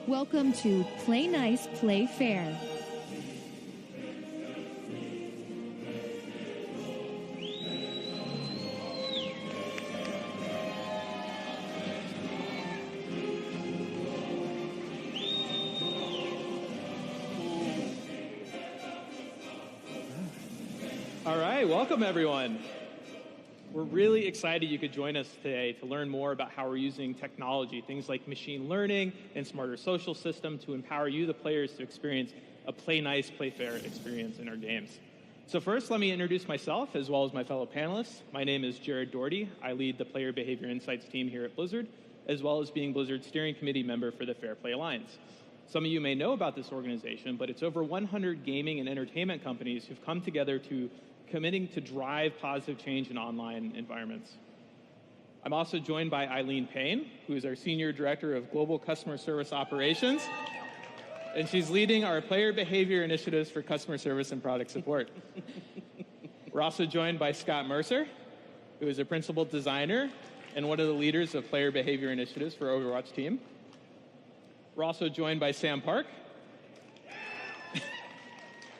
Welcome to Play Nice, Play Fair. All right, welcome everyone. We're really excited you could join us today to learn more about how we're using technology, things like machine learning and smarter social system to empower you, the players, to experience a play nice, play fair experience in our games. So first, let me introduce myself as well as my fellow panelists. My name is Jared Doherty. I lead the Player Behavior Insights team here at Blizzard, as well as being Blizzard's steering committee member for the Fair Play Alliance. Some of you may know about this organization, but it's over 100 gaming and entertainment companies who've come together to committing to drive positive change in online environments. I'm also joined by Eileen Payne, who is our Senior Director of Global Customer Service Operations, and she's leading our player behavior initiatives for customer service and product support. We're also joined by Scott Mercer, who is a Principal Designer and one of the leaders of player behavior initiatives for Overwatch team. We're also joined by Sam Park,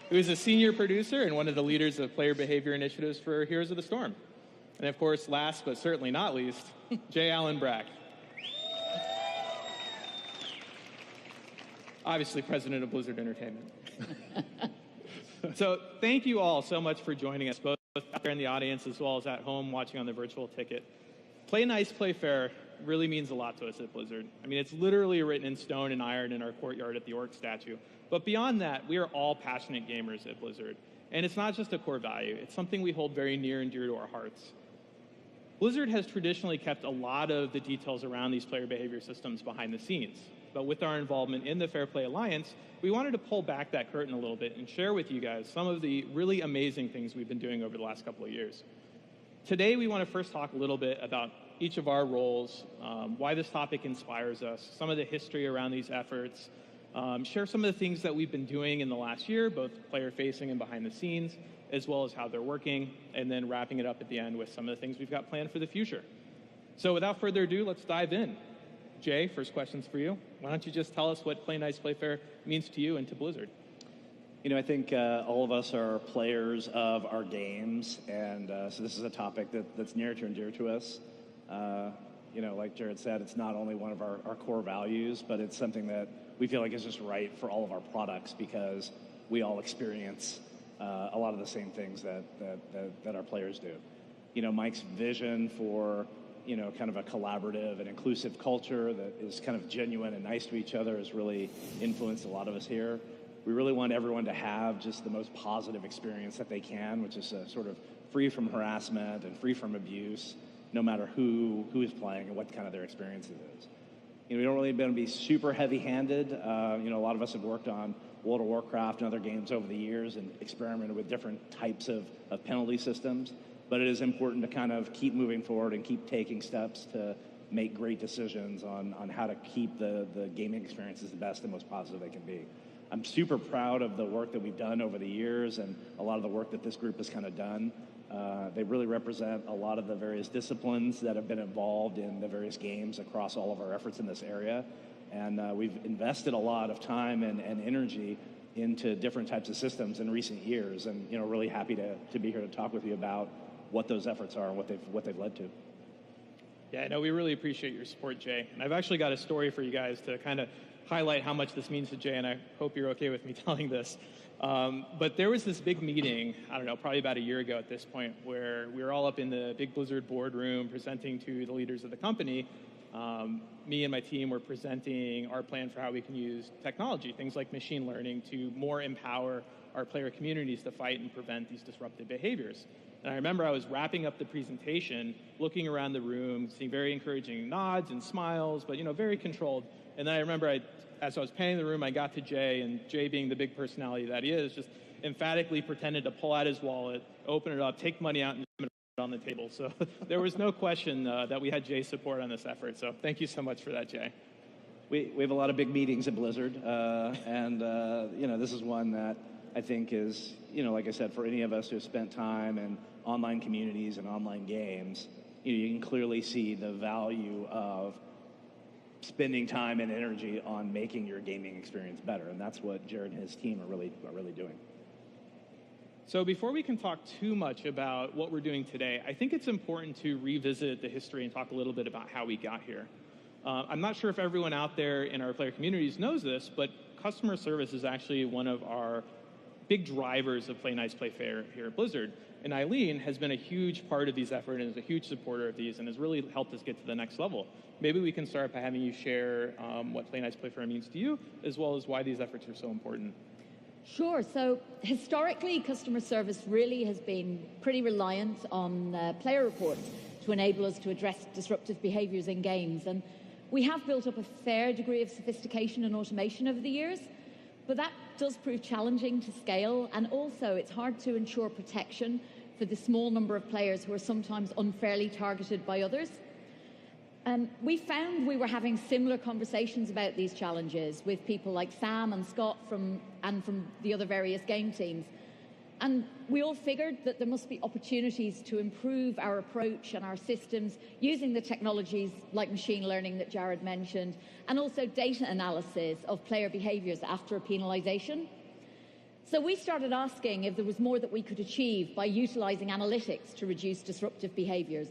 who is a senior producer and one of the leaders of player behavior initiatives for Heroes of the Storm. And of course, last but certainly not least, J. Allen Brack, obviously president of Blizzard Entertainment. So thank you all so much for joining us, both out there in the audience as well as at home watching on the virtual ticket. Play nice, play fair really means a lot to us at Blizzard. I mean, it's literally written in stone and iron in our courtyard at the Orc statue. But beyond that, we are all passionate gamers at Blizzard. And it's not just a core value. It's something we hold very near and dear to our hearts. Blizzard has traditionally kept a lot of the details around these player behavior systems behind the scenes. But with our involvement in the Fair Play Alliance, we wanted to pull back that curtain a little bit and share with you guys some of the really amazing things we've been doing over the last couple of years. Today, we want to first talk a little bit about each of our roles, why this topic inspires us, some of the history around these efforts, share some of the things that we've been doing in the last year, both player-facing and behind the scenes, as well as how they're working, and then wrapping it up at the end with some of the things we've got planned for the future. So without further ado, let's dive in. Jay, first question's for you. Why don't you just tell us what Play Nice, Play Fair means to you and to Blizzard? You know, I think all of us are players of our games, and so this is a topic that's near and dear to us. You know, like Jared said, it's not only one of our core values, but it's something that we feel like is just right for all of our products because we all experience a lot of the same things that our players do. You know, Mike's vision for, you know, kind of a collaborative and inclusive culture that is kind of genuine and nice to each other has really influenced a lot of us here. We really want everyone to have just the most positive experience that they can, which is sort of free from harassment and free from abuse, no matter who is playing and what kind of their experience it is. You know, we don't really want to be super heavy-handed. You know, a lot of us have worked on World of Warcraft and other games over the years and experimented with different types of penalty systems. But it is important to kind of keep moving forward and keep taking steps to make great decisions on how to keep the gaming experiences the best and most positive they can be. I'm super proud of the work that we've done over the years and a lot of the work that this group has kind of done. They really represent a lot of the various disciplines that have been involved in the various games across all of our efforts in this area. And we've invested a lot of time and energy into different types of systems in recent years. And, you know, really happy to be here to talk with you about what those efforts are and what they've led to. Yeah, no, we really appreciate your support, Jay. And I've actually got a story for you guys to kind of highlight how much this means to Jay, and I hope you're okay with me telling this. But there was this big meeting, I don't know, probably about a year ago at this point, where we were all up in the big Blizzard boardroom presenting to the leaders of the company. Me and my team were presenting our plan for how we can use technology, things like machine learning, to more empower our player communities to fight and prevent these disruptive behaviors. And I remember I was wrapping up the presentation, looking around the room, seeing very encouraging nods and smiles, but, you know, very controlled. And then I remember as I was panning the room, I got to Jay, and Jay, being the big personality that he is, just emphatically pretended to pull out his wallet, open it up, take money out, and put it on the table. So there was no question that we had Jay's support on this effort. So thank you so much for that, Jay. We have a lot of big meetings at Blizzard, and you know, this is one that I think is, you know, like I said, for any of us who have spent time in online communities and online games, you know, you can clearly see the value of spending time and energy on making your gaming experience better. And that's what Jared and his team are really doing. So before we can talk too much about what we're doing today, I think it's important to revisit the history and talk a little bit about how we got here. I'm not sure if everyone out there in our player communities knows this, but customer service is actually one of our big drivers of Play Nice, Play Fair here at Blizzard. And Eileen has been a huge part of these efforts and is a huge supporter of these and has really helped us get to the next level. Maybe we can start by having you share what Play Nice, Play Fair means to you, as well as why these efforts are so important. Sure. So historically, customer service really has been pretty reliant on player reports to enable us to address disruptive behaviors in games. And we have built up a fair degree of sophistication and automation over the years, but that does prove challenging to scale. And also, it's hard to ensure protection for the small number of players who are sometimes unfairly targeted by others. We found we were having similar conversations about these challenges with people like Sam and Scott from the other various game teams. And we all figured that there must be opportunities to improve our approach and our systems using the technologies like machine learning that Jared mentioned, and also data analysis of player behaviors after a penalization. So we started asking if there was more that we could achieve by utilizing analytics to reduce disruptive behaviors.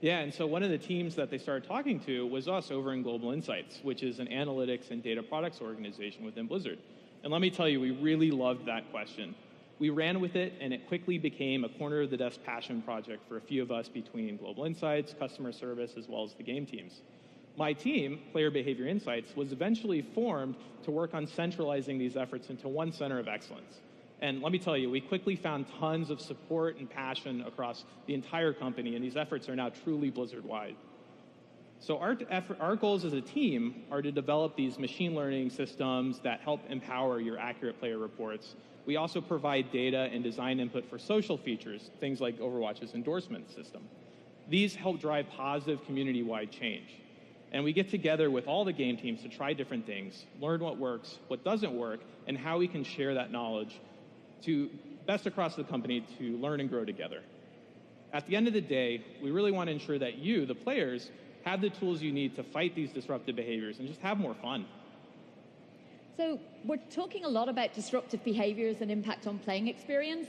Yeah, and so one of the teams that they started talking to was us over in Global Insights, which is an analytics and data products organization within Blizzard. And let me tell you, we really loved that question. We ran with it, and it quickly became a corner-of-the-desk passion project for a few of us between Global Insights, customer service, as well as the game teams. My team, Player Behavior Insights, was eventually formed to work on centralizing these efforts into one center of excellence. And let me tell you, we quickly found tons of support and passion across the entire company, and these efforts are now truly Blizzard-wide. So our goals as a team are to develop these machine learning systems that help empower your accurate player reports. We also provide data and design input for social features, things like Overwatch's endorsement system. These help drive positive community-wide change. And we get together with all the game teams to try different things, learn what works, what doesn't work, and how we can share that knowledge to best across the company to learn and grow together. At the end of the day, we really want to ensure that you, the players, have the tools you need to fight these disruptive behaviors and just have more fun. So we're talking a lot about disruptive behaviors and impact on playing experience.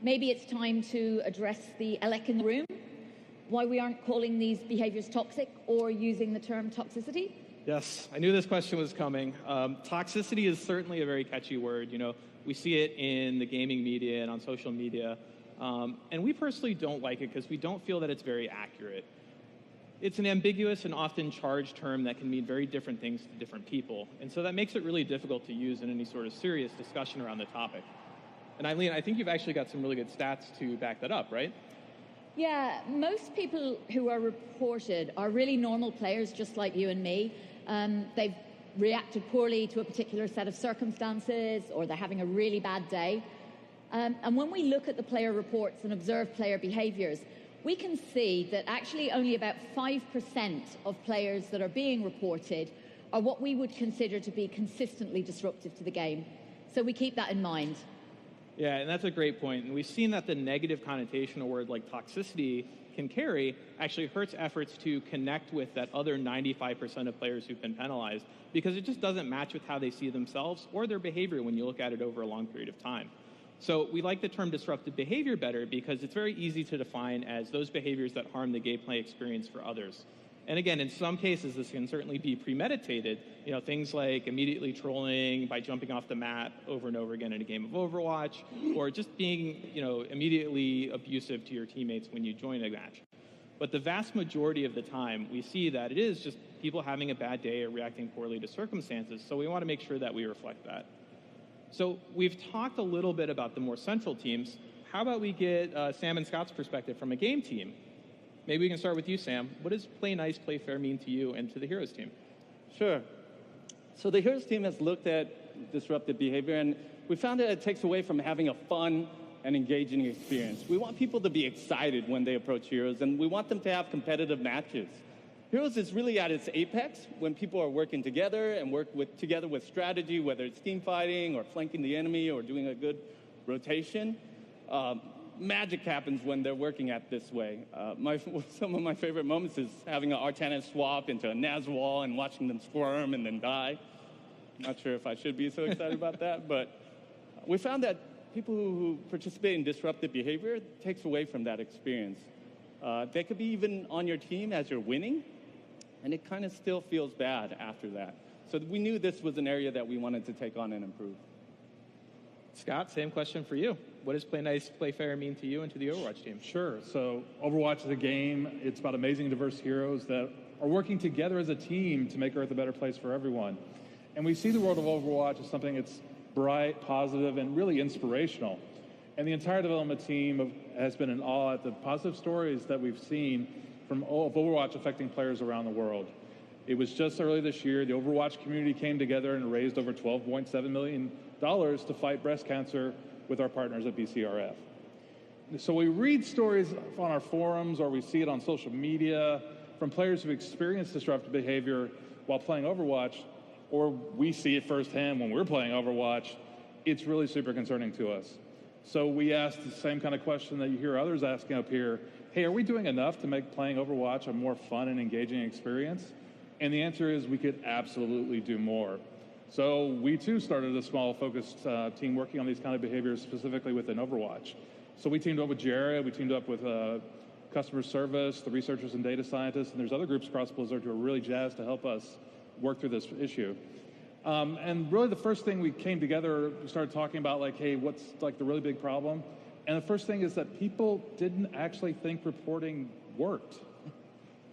Maybe it's time to address the elec in the room, why we aren't calling these behaviors toxic or using the term toxicity. Yes, I knew this question was coming. Toxicity is certainly a very catchy word. You know, we see it in the gaming media and on social media. And we personally don't like it because we don't feel that it's very accurate. It's an ambiguous and often charged term that can mean very different things to different people. And so that makes it really difficult to use in any sort of serious discussion around the topic. And Eileen, I think you've actually got some really good stats to back that up, right? Yeah, most people who are reported are really normal players just like you and me. They've reacted poorly to a particular set of circumstances, or they're having a really bad day. And when we look at the player reports and observe player behaviors, we can see that actually only about 5% of players that are being reported are what we would consider to be consistently disruptive to the game. So we keep that in mind. Yeah, and that's a great point. And we've seen that the negative connotation a word like toxicity can carry actually hurts efforts to connect with that other 95% of players who've been penalized, because it just doesn't match with how they see themselves or their behavior when you look at it over a long period of time. So we like the term disruptive behavior better because it's very easy to define as those behaviors that harm the gameplay experience for others. And again, in some cases, this can certainly be premeditated. You know, things like immediately trolling by jumping off the map over and over again in a game of Overwatch, or just being, immediately abusive to your teammates when you join a match. But the vast majority of the time, we see that it is just people having a bad day or reacting poorly to circumstances. So we want to make sure that we reflect that. So we've talked a little bit about the more central teams. How about we get Sam and Scott's perspective from a game team? Maybe we can start with you, Sam. What does play nice, play fair mean to you and to the Heroes team? Sure. So the Heroes team has looked at disruptive behavior, and we found that it takes away from having a fun and engaging experience. We want people to be excited when they approach Heroes, and we want them to have competitive matches. Heroes is really at its apex when people are working together and together with strategy, whether it's team fighting or flanking the enemy or doing a good rotation. magic happens when they're working at this way. Some of my favorite moments is having an Artana swap into a Nazwal and watching them squirm and then die. Not sure if I should be so excited about that, but we found that people who participate in disruptive behavior takes away from that experience. They could be even on your team as you're winning, and it kind of still feels bad after that. So we knew this was an area that we wanted to take on and improve. Scott, same question for you. What does Play Nice, Play Fair mean to you and to the Overwatch team? Sure. So Overwatch is a game. It's about amazing, diverse heroes that are working together as a team to make Earth a better place for everyone. And we see the world of Overwatch as something that's bright, positive, and really inspirational. And the entire development team has been in awe at the positive stories that we've seen from Overwatch affecting players around the world. It was just early this year, the Overwatch community came together and raised over $12.7 million to fight breast cancer with our partners at BCRF. So we read stories on our forums or we see it on social media from players who've experienced disruptive behavior while playing Overwatch, or we see it firsthand when we're playing Overwatch. It's really super concerning to us. So we asked the same kind of question that you hear others asking up here. Hey, are we doing enough to make playing Overwatch a more fun and engaging experience? And the answer is we could absolutely do more. So we too started a small focused team working on these kind of behaviors specifically within Overwatch. So we teamed up with Jared, we teamed up with customer service, the researchers and data scientists, and there's other groups across Blizzard who are really jazzed to help us work through this issue. And really the first thing we came together, we started talking about like, hey, what's like the really big problem? And the first thing is that people didn't actually think reporting worked.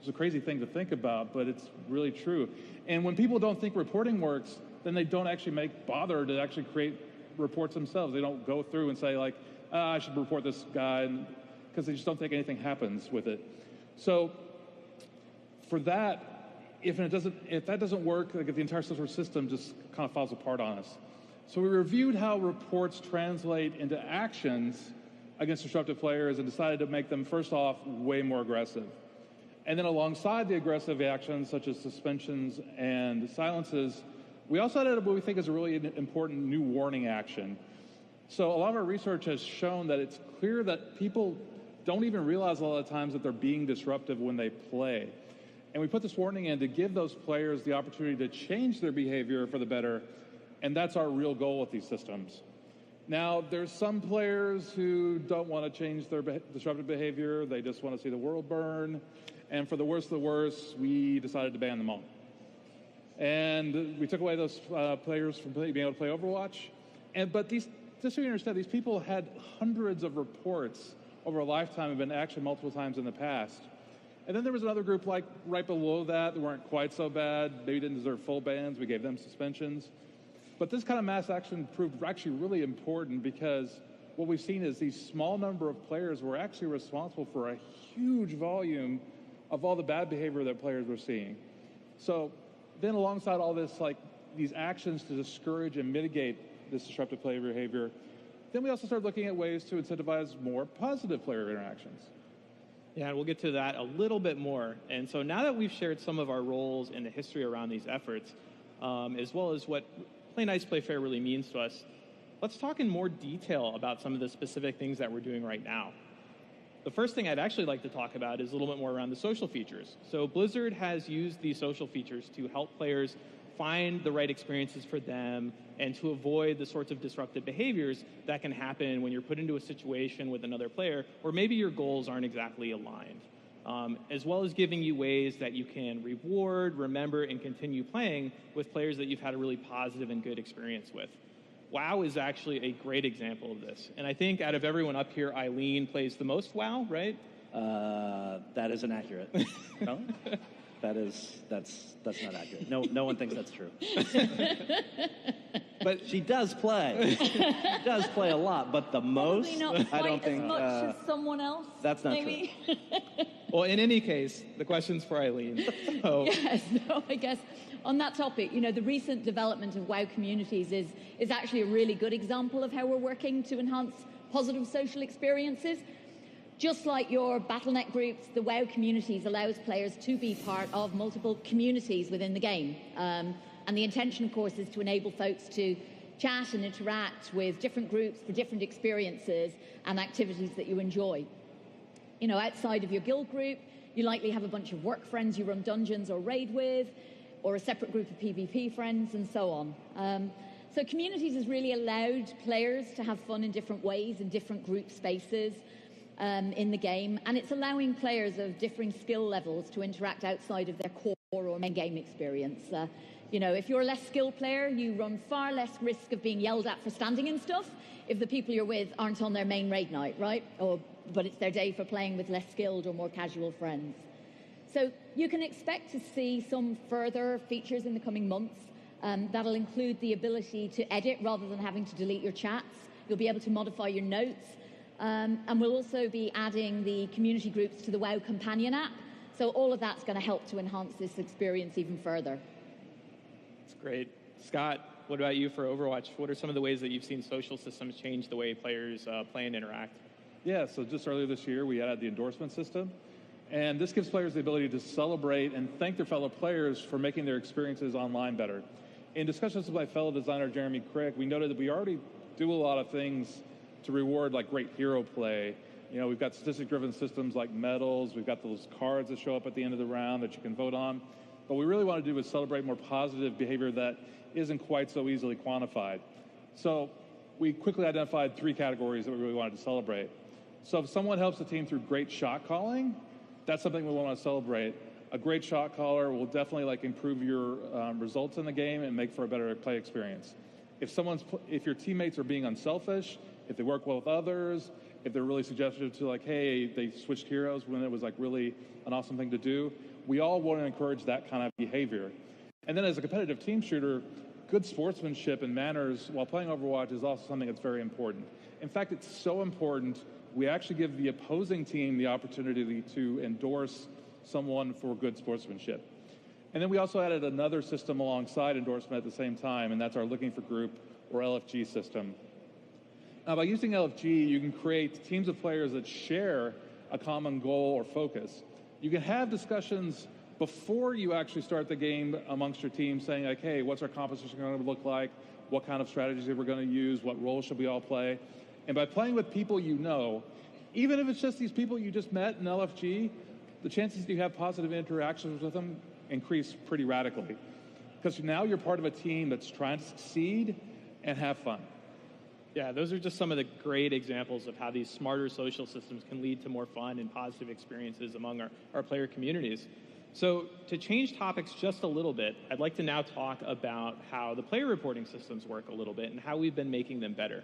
It's a crazy thing to think about, but it's really true. And when people don't think reporting works, then they don't actually bother to actually create reports themselves. They don't go through and say like, I should report this guy, because they just don't think anything happens with it. So for that, if that doesn't work, like if the entire system just kind of falls apart on us. So we reviewed how reports translate into actions against disruptive players and decided to make them, first off, way more aggressive. And then alongside the aggressive actions, such as suspensions and silences, we also added what we think is a really important new warning action. So a lot of our research has shown that it's clear that people don't even realize a lot of times that they're being disruptive when they play. And we put this warning in to give those players the opportunity to change their behavior for the better, and that's our real goal with these systems. Now, there's some players who don't want to change their disruptive behavior. They just want to see the world burn. And for the worst of the worst, we decided to ban them all. And we took away those players from being able to play Overwatch. But just so you understand, these people had hundreds of reports over a lifetime, have been actioned multiple times in the past. And then there was another group like right below that weren't quite so bad. Maybe didn't deserve full bans. We gave them suspensions. But this kind of mass action proved actually really important because what we've seen is these small number of players were actually responsible for a huge volume of all the bad behavior that players were seeing. So then alongside all this, like these actions to discourage and mitigate this disruptive player behavior, then we also started looking at ways to incentivize more positive player interactions. Yeah, and we'll get to that a little bit more. And so now that we've shared some of our roles and the history around these efforts, as well as what Play Nice, Play Fair really means to us, let's talk in more detail about some of the specific things that we're doing right now. The first thing I'd actually like to talk about is a little bit more around the social features. So Blizzard has used these social features to help players find the right experiences for them and to avoid the sorts of disruptive behaviors that can happen when you're put into a situation with another player where maybe your goals aren't exactly aligned, as well as giving you ways that you can reward, remember, and continue playing with players that you've had a really positive and good experience with. WoW is actually a great example of this. And I think out of everyone up here, Eileen plays the most WoW, right? That is inaccurate. No? That's not accurate. No one thinks that's true. But she does play. She does play a lot, but the most, not I don't think as much as someone else. That's not maybe. true. Well, in any case, the question's for Eileen. So. Yes, no, I guess on that topic, the recent development of WoW communities is actually a really good example of how we're working to enhance positive social experiences. Just like your Battle.net groups, the WoW communities allows players to be part of multiple communities within the game. And the intention, of course, is to enable folks to chat and interact with different groups for different experiences and activities that you enjoy. You know, outside of your guild group, you likely have a bunch of work friends you run dungeons or raid with, or a separate group of PvP friends, and so on. So communities has really allowed players to have fun in different ways, in different group spaces in the game, and it's allowing players of differing skill levels to interact outside of their core or main game experience. You know, if you're a less skilled player, you run far less risk of being yelled at for standing in stuff if the people you're with aren't on their main raid night, right? But it's their day for playing with less skilled or more casual friends. So you can expect to see some further features in the coming months. That'll include the ability to edit rather than having to delete your chats. You'll be able to modify your notes. And we'll also be adding the community groups to the WoW Companion app. So all of that's going to help to enhance this experience even further. That's great. Scott, what about you for Overwatch? What are some of the ways that you've seen social systems change the way players play and interact? Yeah, so just earlier this year, we added the endorsement system. And this gives players the ability to celebrate and thank their fellow players for making their experiences online better. In discussions with my fellow designer, Jeremy Crick, we noted that we already do a lot of things to reward like great hero play. You know, we've got statistic-driven systems like medals. We've got those cards that show up at the end of the round that you can vote on. But what we really want to do is celebrate more positive behavior that isn't quite so easily quantified. So we quickly identified 3 categories that we really wanted to celebrate. So if someone helps the team through great shot calling, that's something we want to celebrate. A great shot caller will definitely improve your results in the game and make for a better play experience. If your teammates are being unselfish, if they work well with others, if they're really suggestive to hey, they switched heroes when it was really an awesome thing to do, we all want to encourage that kind of behavior. And then as a competitive team shooter, good sportsmanship and manners while playing Overwatch is also something that's very important. In fact, it's so important, we actually give the opposing team the opportunity to endorse someone for good sportsmanship. And then we also added another system alongside endorsement at the same time, and that's our Looking for Group, or LFG system. Now, by using LFG, you can create teams of players that share a common goal or focus. You can have discussions before you actually start the game amongst your team, saying hey, what's our composition going to look like? What kind of strategies are we going to use? What role should we all play? And by playing with people you know, even if it's just these people you just met in LFG, the chances you have positive interactions with them increase pretty radically. Because now you're part of a team that's trying to succeed and have fun. Yeah, those are just some of the great examples of how these smarter social systems can lead to more fun and positive experiences among our player communities. So to change topics just a little bit, I'd like to now talk about how the player reporting systems work a little bit and how we've been making them better.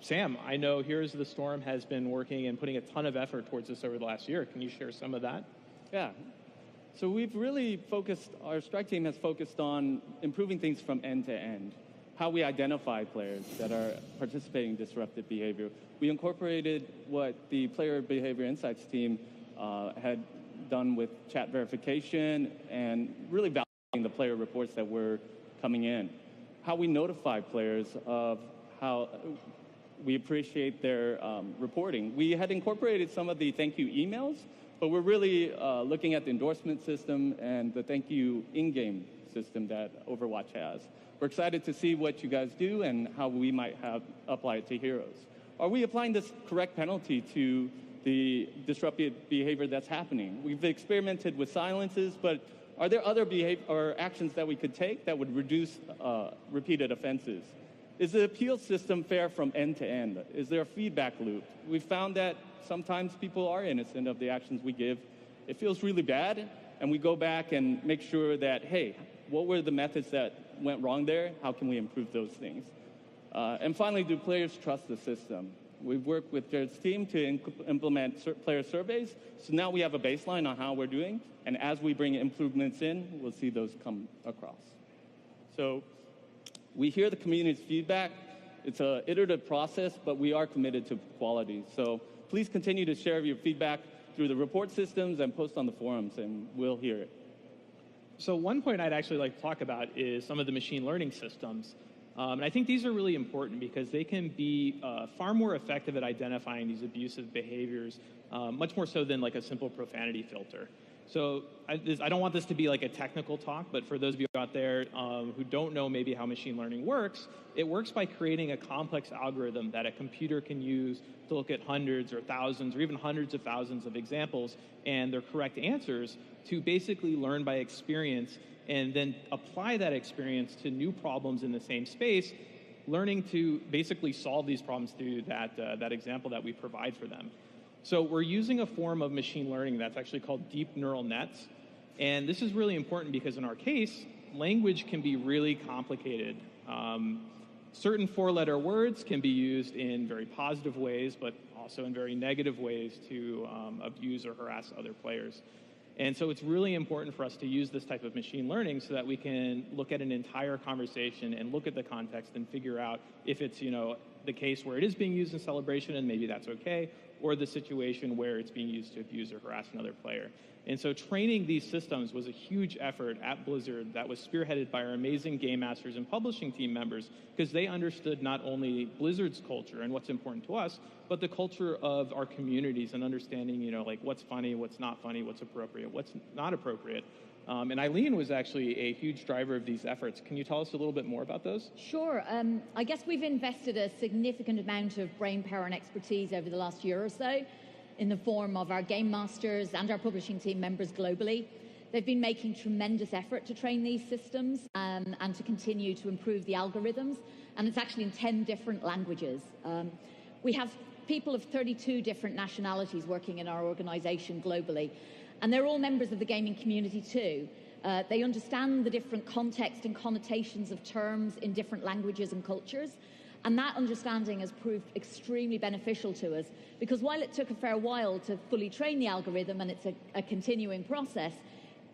Sam, I know Heroes of the Storm has been working and putting a ton of effort towards this over the last year. Can you share some of that? Yeah. So we've really focused, our strike team has focused on improving things from end to end. How we identify players that are participating in disruptive behavior. We incorporated what the player behavior insights team had done with chat verification and really validating the player reports that were coming in. How we notify players of how we appreciate their reporting. We had incorporated some of the thank you emails, but we're really looking at the endorsement system and the thank you in-game system that Overwatch has. We're excited to see what you guys do and how we might apply it to Heroes. Are we applying this correct penalty to the disruptive behavior that's happening? We've experimented with silences, but are there other behavior or actions that we could take that would reduce repeated offenses? Is the appeal system fair from end to end? Is there a feedback loop? We've found that sometimes people are innocent of the actions we give. It feels really bad, and we go back and make sure that, hey, what were the methods that went wrong there? How can we improve those things? And finally, do players trust the system? We've worked with Jared's team to implement player surveys, so now we have a baseline on how we're doing, and as we bring improvements in, we'll see those come across. So we hear the community's feedback. It's an iterative process, but we are committed to quality. So please continue to share your feedback through the report systems and post on the forums, and we'll hear it. So one point I'd actually like to talk about is some of the machine learning systems. And I think these are really important because they can be far more effective at identifying these abusive behaviors, much more so than like a simple profanity filter. So I don't want this to be like a technical talk, but for those of you out there who don't know maybe how machine learning works, it works by creating a complex algorithm that a computer can use to look at hundreds or thousands or even hundreds of thousands of examples and their correct answers to basically learn by experience and then apply that experience to new problems in the same space, learning to basically solve these problems through that example that we provide for them. So we're using a form of machine learning that's actually called deep neural nets. And this is really important because in our case, language can be really complicated. Certain four-letter words can be used in very positive ways, but also in very negative ways to abuse or harass other players. And so it's really important for us to use this type of machine learning so that we can look at an entire conversation and look at the context and figure out if it's, the case where it is being used in celebration and maybe that's okay, or the situation where it's being used to abuse or harass another player. And so training these systems was a huge effort at Blizzard that was spearheaded by our amazing game masters and publishing team members, because they understood not only Blizzard's culture and what's important to us, but the culture of our communities and understanding, like what's funny, what's not funny, what's appropriate, what's not appropriate. And Eileen was actually a huge driver of these efforts. Can you tell us a little bit more about those? Sure. I guess we've invested a significant amount of brain power and expertise over the last year or so in the form of our game masters and our publishing team members globally. They've been making tremendous effort to train these systems and to continue to improve the algorithms. And it's actually in 10 different languages. We have people of 32 different nationalities working in our organization globally. And they're all members of the gaming community too. They understand the different context and connotations of terms in different languages and cultures. And that understanding has proved extremely beneficial to us, because while it took a fair while to fully train the algorithm, and it's a continuing process,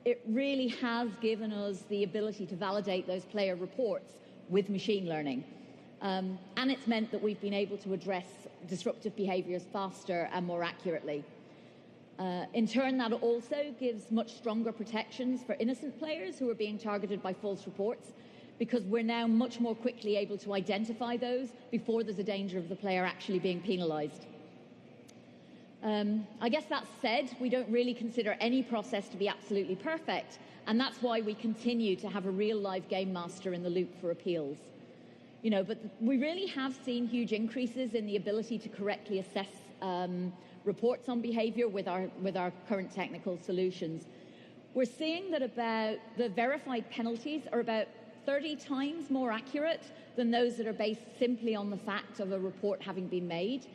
it really has given us the ability to validate those player reports with machine learning. And it's meant that we've been able to address disruptive behaviors faster and more accurately. In turn, that also gives much stronger protections for innocent players who are being targeted by false reports, because we're now much more quickly able to identify those before there's a danger of the player actually being penalized. I guess that said, we don't really consider any process to be absolutely perfect, and that's why we continue to have a real live game master in the loop for appeals. But we really have seen huge increases in the ability to correctly assess reports on behavior with our current technical solutions. We're seeing that about the verified penalties are about 30 times more accurate than those that are based simply on the fact of a report having been made.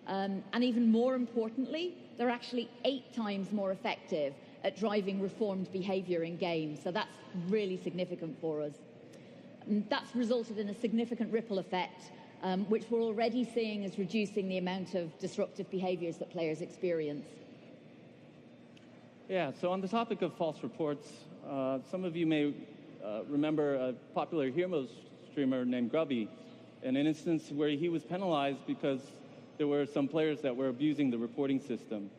And even more importantly, they're actually 8 times more effective at driving reformed behavior in games. So that's really significant for us. And that's resulted in a significant ripple effect, which we're already seeing as reducing the amount of disruptive behaviors that players experience. Yeah, so on the topic of false reports, some of you may remember a popular Heroes streamer named Grubby, and an instance where he was penalized because there were some players that were abusing the reporting system.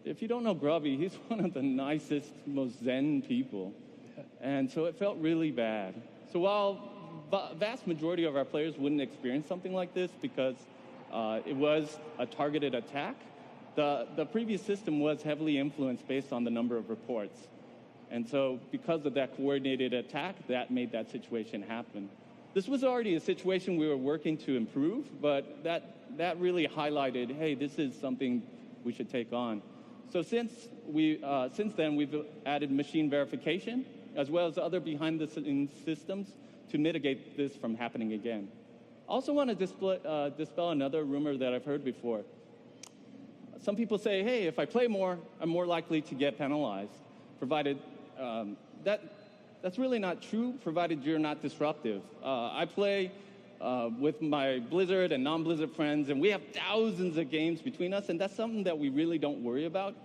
If you don't know Grubby, he's one of the nicest, most zen people, and so it felt really bad. So while the vast majority of our players wouldn't experience something like this because it was a targeted attack, the previous system was heavily influenced based on the number of reports. And so because of that coordinated attack, that made that situation happen. This was already a situation we were working to improve, but that really highlighted, hey, this is something we should take on. So since then, we've added machine verification, as well as other behind-the-scenes systems to mitigate this from happening again. I also want to dispel another rumor that I've heard before. Some people say, hey, if I play more, I'm more likely to get penalized, provided that's really not true, provided you're not disruptive. I play with my Blizzard and non-Blizzard friends, and we have thousands of games between us, and that's something that we really don't worry about.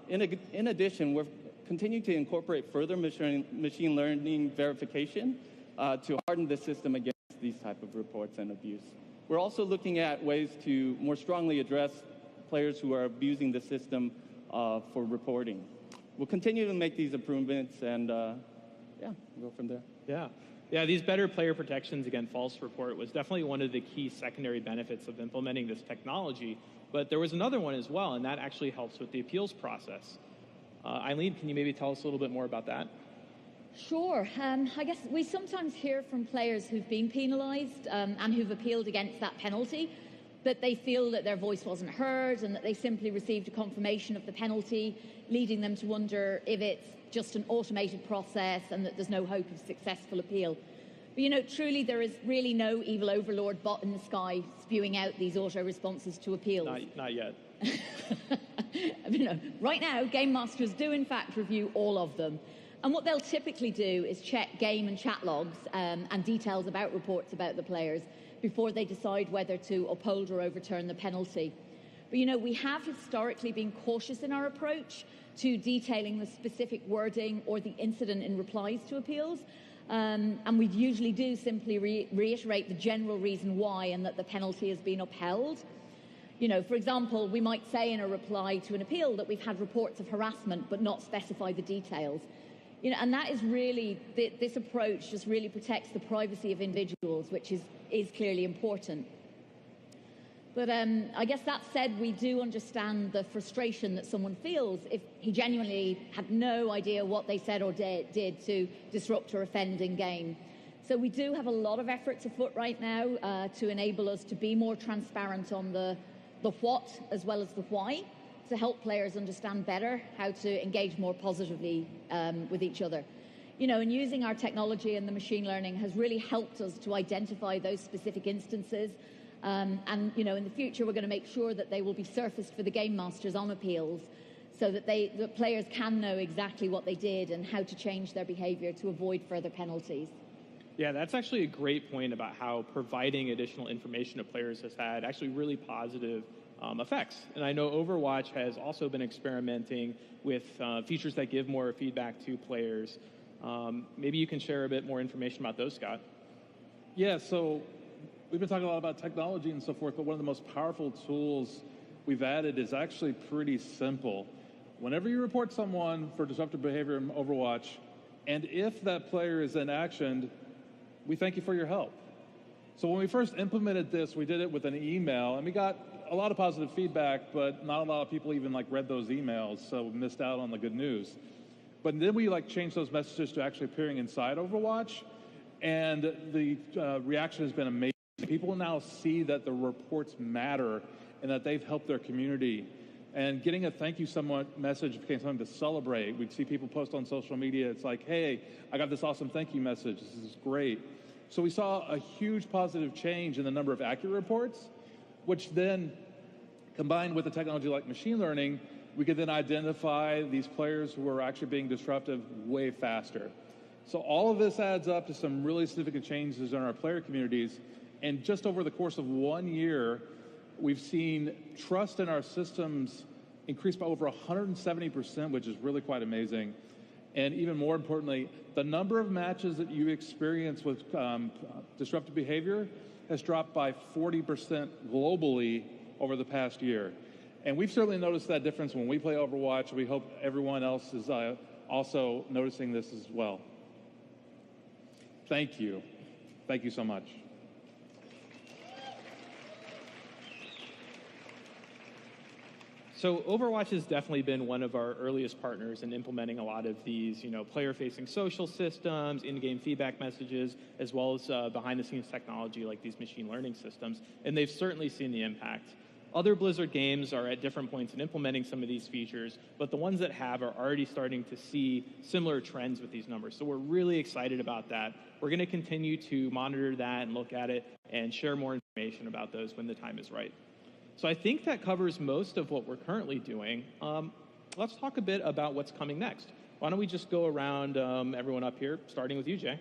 In addition, we're continuing to incorporate further machine learning verification to harden the system against these type of reports and abuse. We're also looking at ways to more strongly address players who are abusing the system for reporting. We'll continue to make these improvements, and we'll go from there. Yeah, these better player protections against false report was definitely one of the key secondary benefits of implementing this technology. But there was another one as well, and that actually helps with the appeals process. Eileen, can you maybe tell us a little bit more about that? Sure. I guess we sometimes hear from players who've been penalised and who've appealed against that penalty, that they feel that their voice wasn't heard and that they simply received a confirmation of the penalty, leading them to wonder if it's just an automated process and that there's no hope of successful appeal. But, truly there is really no evil overlord bot in the sky spewing out these auto responses to appeals. Not yet. Right now, game masters do in fact review all of them. And what they'll typically do is check game and chat logs and details about reports about the players before they decide whether to uphold or overturn the penalty. But, we have historically been cautious in our approach to detailing the specific wording or the incident in replies to appeals. And we usually do simply reiterate the general reason why and that the penalty has been upheld. For example, we might say in a reply to an appeal that we've had reports of harassment but not specify the details. And that is really, this approach just really protects the privacy of individuals, which is clearly important. But I guess that said, we do understand the frustration that someone feels if he genuinely had no idea what they said or did to disrupt or offend in game. So we do have a lot of efforts afoot right now to enable us to be more transparent on the what as well as the why, to help players understand better how to engage more positively with each other. And using our technology and the machine learning has really helped us to identify those specific instances. And in the future, we're going to make sure that they will be surfaced for the game masters on appeals so that the players can know exactly what they did and how to change their behavior to avoid further penalties. Yeah, that's actually a great point about how providing additional information to players has had actually really positive effects. And I know Overwatch has also been experimenting with features that give more feedback to players. Maybe you can share a bit more information about those, Scott. Yeah, so we've been talking a lot about technology and so forth, but one of the most powerful tools we've added is actually pretty simple. Whenever you report someone for disruptive behavior in Overwatch, and if that player is then actioned, we thank you for your help. So when we first implemented this, we did it with an email, and we got a lot of positive feedback, but not a lot of people even read those emails, so we missed out on the good news. But then we changed those messages to actually appearing inside Overwatch, and the reaction has been amazing. People now see that the reports matter and that they've helped their community. And getting a thank you message became something to celebrate. We'd see people post on social media. It's like, hey, I got this awesome thank you message. This is great. So we saw a huge positive change in the number of accurate reports, which then, combined with the technology like machine learning, we could then identify these players who are actually being disruptive way faster. So all of this adds up to some really significant changes in our player communities. And just over the course of 1 year, we've seen trust in our systems increase by over 170%, which is really quite amazing. And even more importantly, the number of matches that you experience with disruptive behavior has dropped by 40% globally over the past year. And we've certainly noticed that difference when we play Overwatch. We hope everyone else is also noticing this as well. Thank you. Thank you so much. So Overwatch has definitely been one of our earliest partners in implementing a lot of these, player-facing social systems, in-game feedback messages, as well as behind-the-scenes technology like these machine learning systems, and they've certainly seen the impact. Other Blizzard games are at different points in implementing some of these features, but the ones that have are already starting to see similar trends with these numbers. So we're really excited about that. We're going to continue to monitor that and look at it and share more information about those when the time is right. So I think that covers most of what we're currently doing. Let's talk a bit about what's coming next. Why don't we just go around everyone up here, starting with you, Jay.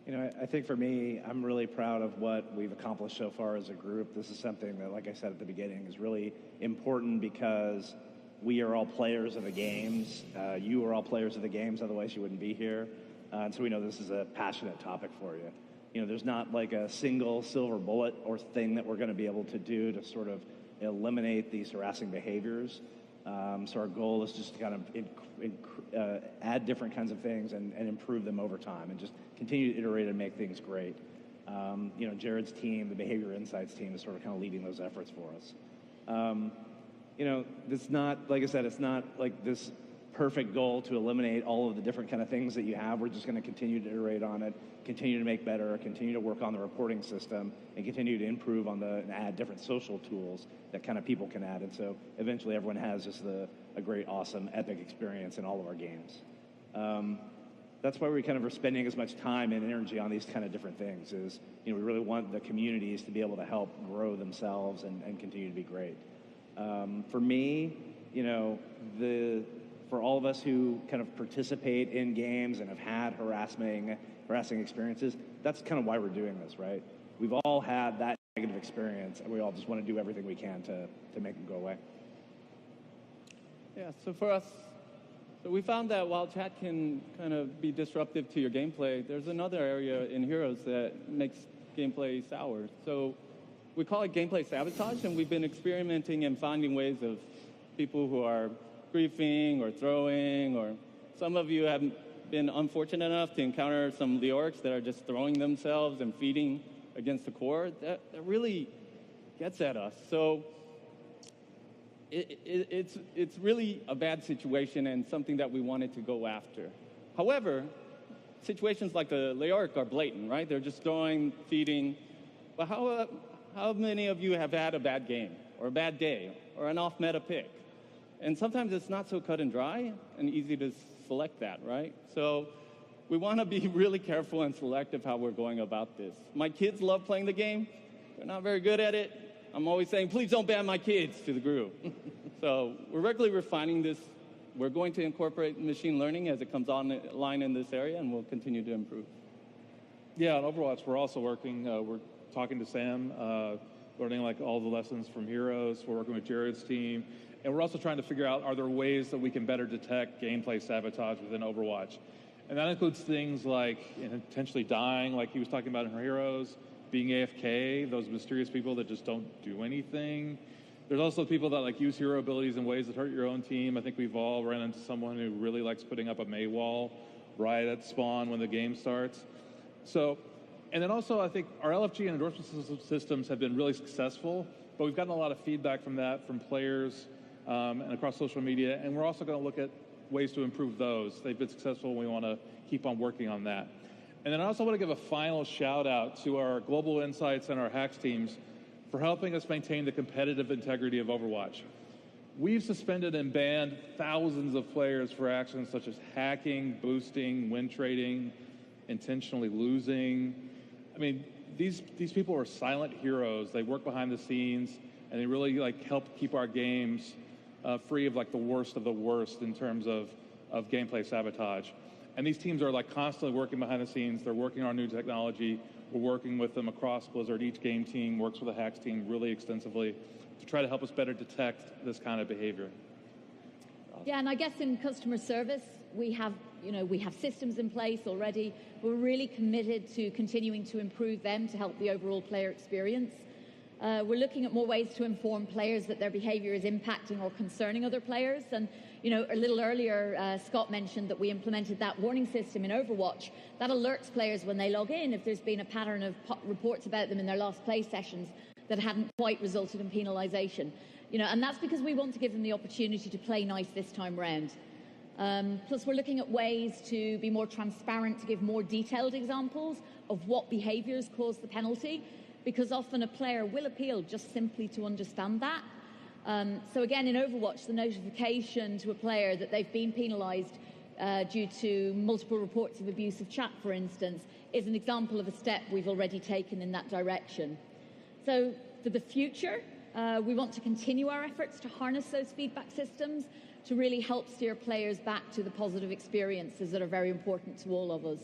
I think for me, I'm really proud of what we've accomplished so far as a group. This is something that, like I said at the beginning, is really important because we are all players of the games. You are all players of the games, otherwise you wouldn't be here. And so we know this is a passionate topic for you. There's not a single silver bullet or thing that we're going to be able to do to sort of eliminate these harassing behaviors. So our goal is just to kind of add different kinds of things and improve them over time and just continue to iterate and make things great. Jared's team, the Behavior Insights team, is sort of kind of leading those efforts for us. It's not, like I said, it's not like this perfect goal to eliminate all of the different kind of things that you have. We're just going to continue to iterate on it, continue to make better, continue to work on the reporting system, and continue to improve on and add different social tools that kind of people can add. And so eventually everyone has just a great, awesome, epic experience in all of our games. That's why we kind of are spending as much time and energy on these kind of different things is, we really want the communities to be able to help grow themselves and continue to be great. For me, for all of us who kind of participate in games and have had harassing experiences, that's kind of why we're doing this, right? We've all had that negative experience, and we all just want to do everything we can to make them go away. Yeah, so for us, we found that while chat can kind of be disruptive to your gameplay, there's another area in Heroes that makes gameplay sour. So we call it gameplay sabotage, and we've been experimenting and finding ways of people who are griefing or throwing, or some of you have been unfortunate enough to encounter some Leorics that are just throwing themselves and feeding against the core. That really gets at us. So it's really a bad situation and something that we wanted to go after. However, situations like the Leoric are blatant, right? They're just throwing, feeding. But how many of you have had a bad game or a bad day or an off-meta pick? And sometimes it's not so cut and dry and easy to select that, right? So we want to be really careful and selective how we're going about this. My kids love playing the game. They're not very good at it. I'm always saying, please don't ban my kids to the group. So we're regularly refining this. We're going to incorporate machine learning as it comes online in this area, and we'll continue to improve. Yeah, on Overwatch, we're also working, we're talking to Sam, learning like all the lessons from Heroes. We're working with Jared's team. And we're also trying to figure out, are there ways that we can better detect gameplay sabotage within Overwatch? And that includes things like intentionally dying, like he was talking about in Heroes, being AFK, those mysterious people that just don't do anything. There's also people that like use hero abilities in ways that hurt your own team. I think we've all run into someone who really likes putting up a May wall right at spawn when the game starts. So, and then also I think our LFG and endorsement systems have been really successful, but we've gotten a lot of feedback from that from players and across social media, and we're also going to look at ways to improve those. They've been successful, and we want to keep on working on that. And then I also want to give a final shout out to our Global Insights and our hacks teams for helping us maintain the competitive integrity of Overwatch. We've suspended and banned thousands of players for actions such as hacking, boosting, win trading, intentionally losing. I mean, these people are silent heroes. They work behind the scenes, and they really help keep our games free of the worst of the worst in terms of gameplay sabotage. And these teams are constantly working behind the scenes. They're working on new technology. We're working with them across Blizzard. Each game team works with the hacks team really extensively to try to help us better detect this kind of behavior. Yeah, and I guess in customer service, we have systems in place already. We're really committed to continuing to improve them to help the overall player experience. We're looking at more ways to inform players that their behavior is impacting or concerning other players. And, a little earlier, Scott mentioned that we implemented that warning system in Overwatch that alerts players when they log in if there's been a pattern of reports about them in their last play sessions that hadn't quite resulted in penalization. And that's because we want to give them the opportunity to play nice this time round. Plus, we're looking at ways to be more transparent, to give more detailed examples of what behaviors cause the penalty, because often a player will appeal just simply to understand that. So again, in Overwatch, the notification to a player that they've been penalized due to multiple reports of abusive chat, for instance, is an example of a step we've already taken in that direction. So for the future, we want to continue our efforts to harness those feedback systems to really help steer players back to the positive experiences that are very important to all of us.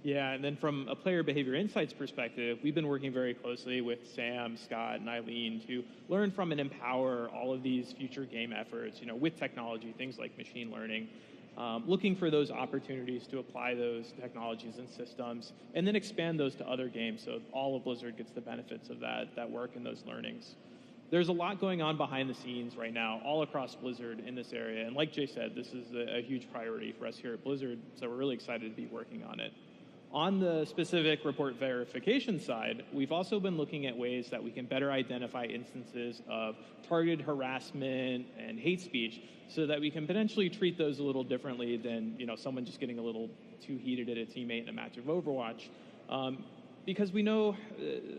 Yeah, and then from a player behavior insights perspective, we've been working very closely with Sam, Scott, and Eileen to learn from and empower all of these future game efforts, with technology, things like machine learning, looking for those opportunities to apply those technologies and systems, and then expand those to other games so all of Blizzard gets the benefits of that work and those learnings. There's a lot going on behind the scenes right now, all across Blizzard in this area, and like Jay said, this is a huge priority for us here at Blizzard, so we're really excited to be working on it. On the specific report verification side, we've also been looking at ways that we can better identify instances of targeted harassment and hate speech so that we can potentially treat those a little differently than someone just getting a little too heated at a teammate in a match of Overwatch. Because we know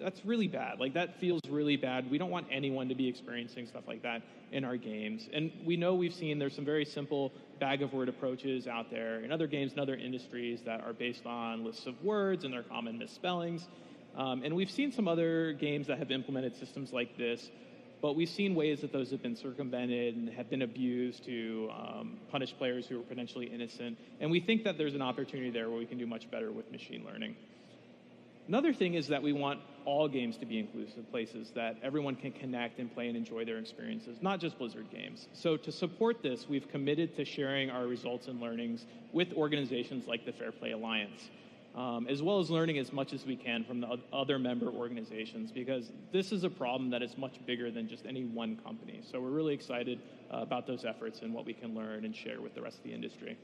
that's really bad. Like, that feels really bad. We don't want anyone to be experiencing stuff like that in our games. And we know we've seen there's some very simple bag-of-word approaches out there in other games and other industries that are based on lists of words and their common misspellings. And we've seen some other games that have implemented systems like this, but we've seen ways that those have been circumvented and have been abused to punish players who are potentially innocent. And we think that there's an opportunity there where we can do much better with machine learning. Another thing is that we want all games to be inclusive places that everyone can connect and play and enjoy their experiences, not just Blizzard games. So to support this, we've committed to sharing our results and learnings with organizations like the Fair Play Alliance, as well as learning as much as we can from the other member organizations, because this is a problem that is much bigger than just any one company. So we're really excited about those efforts and what we can learn and share with the rest of the industry.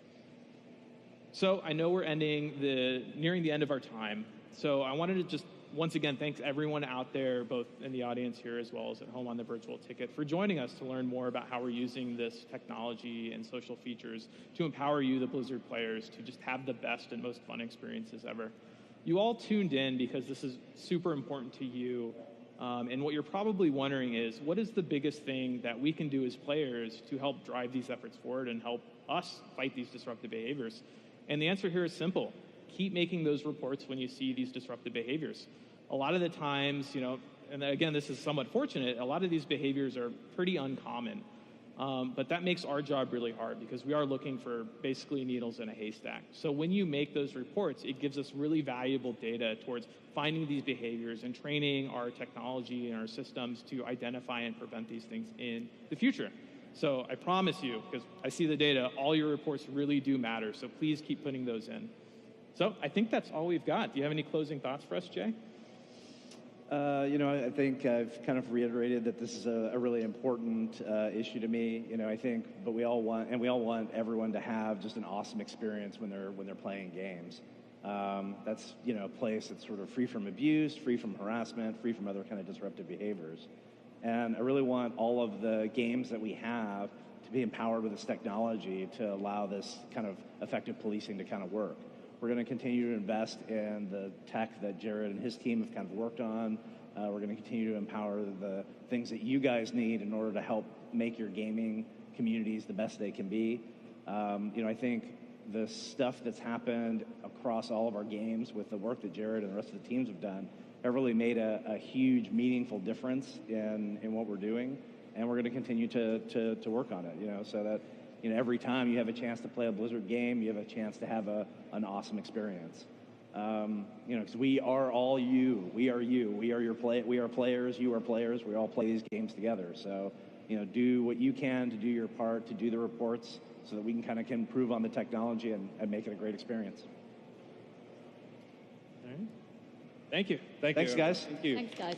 So I know we're nearing the end of our time. So I wanted to just once again thank everyone out there, both in the audience here as well as at home on the virtual ticket, for joining us to learn more about how we're using this technology and social features to empower you, the Blizzard players, to just have the best and most fun experiences ever. You all tuned in because this is super important to you. And what you're probably wondering is, what is the biggest thing that we can do as players to help drive these efforts forward and help us fight these disruptive behaviors? And the answer here is simple. Keep making those reports when you see these disruptive behaviors. A lot of the times, and again, this is somewhat fortunate, a lot of these behaviors are pretty uncommon. But that makes our job really hard because we are looking for basically needles in a haystack. So when you make those reports, it gives us really valuable data towards finding these behaviors and training our technology and our systems to identify and prevent these things in the future. So I promise you, because I see the data, all your reports really do matter. So please keep putting those in. So I think that's all we've got. Do you have any closing thoughts for us, Jay? I think I've kind of reiterated that this is a really important issue to me. I think, but we all want everyone to have just an awesome experience when they're playing games. That's a place that's sort of free from abuse, free from harassment, free from other kind of disruptive behaviors. And I really want all of the games that we have to be empowered with this technology to allow this kind of effective policing to kind of work. We're going to continue to invest in the tech that Jared and his team have kind of worked on. We're going to continue to empower the things that you guys need in order to help make your gaming communities the best they can be. I think the stuff that's happened across all of our games with the work that Jared and the rest of the teams have done have really made a huge, meaningful difference in what we're doing. And we're going to continue to work on it, so that every time you have a chance to play a Blizzard game, you have a chance to have an awesome experience. Because we are all you. We are you. We are we are players. You are players. We all play these games together. So, do what you can to do your part, to do the reports, so that we can improve on the technology and make it a great experience. All right. Thank you. Thanks, guys. Thank you. Thanks, guys.